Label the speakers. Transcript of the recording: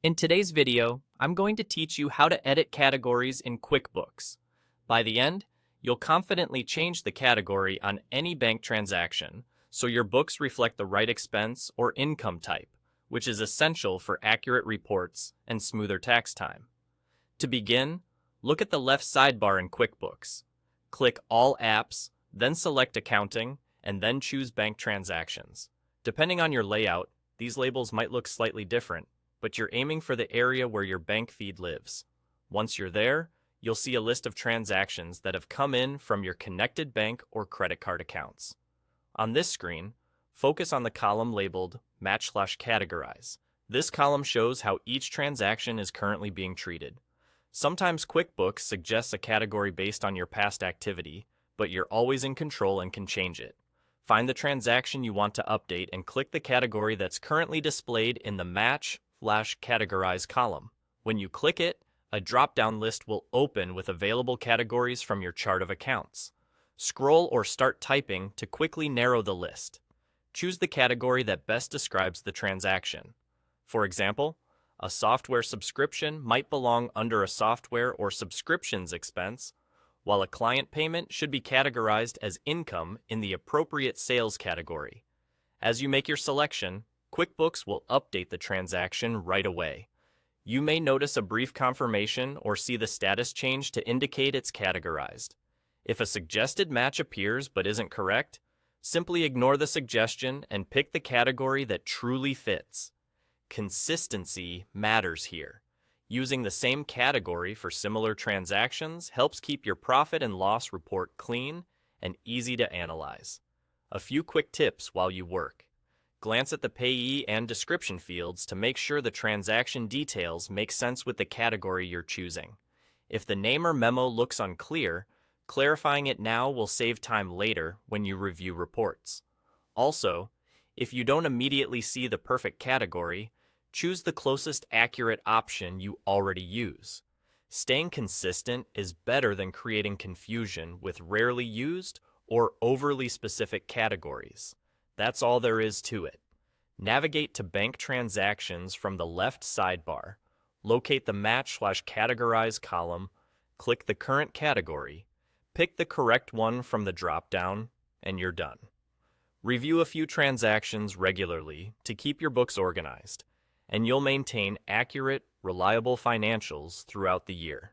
Speaker 1: In today's video, I'm going to teach you how to edit categories in QuickBooks. By the end, you'll confidently change the category on any bank transaction so your books reflect the right expense or income type, which is essential for accurate reports and smoother tax time. To begin, look at the left sidebar in QuickBooks. Click All Apps, then select Accounting, and then choose Bank Transactions. Depending on your layout, these labels might look slightly different, but you're aiming for the area where your bank feed lives. Once you're there, you'll see a list of transactions that have come in from your connected bank or credit card accounts. On this screen, focus on the column labeled Match/Categorize. This column shows how each transaction is currently being treated. Sometimes QuickBooks suggests a category based on your past activity, but you're always in control and can change it. Find the transaction you want to update and click the category that's currently displayed in the Match/Categorize column. When you click it, a drop-down list will open with available categories from your chart of accounts. Scroll or start typing to quickly narrow the list. Choose the category that best describes the transaction. For example, a software subscription might belong under a software or subscriptions expense, while a client payment should be categorized as income in the appropriate sales category. As you make your selection, QuickBooks will update the transaction right away. You may notice a brief confirmation or see the status change to indicate it's categorized. If a suggested match appears but isn't correct, simply ignore the suggestion and pick the category that truly fits. Consistency matters here. Using the same category for similar transactions helps keep your profit and loss report clean and easy to analyze. A few quick tips while you work. Glance at the payee and description fields to make sure the transaction details make sense with the category you're choosing. If the name or memo looks unclear, clarifying it now will save time later when you review reports. Also, if you don't immediately see the perfect category, choose the closest accurate option you already use. Staying consistent is better than creating confusion with rarely used or overly specific categories. That's all there is to it. Navigate to bank transactions from the left sidebar, locate the Match/Categorize column, click the current category, pick the correct one from the drop-down, and you're done. Review a few transactions regularly to keep your books organized, and you'll maintain accurate, reliable financials throughout the year.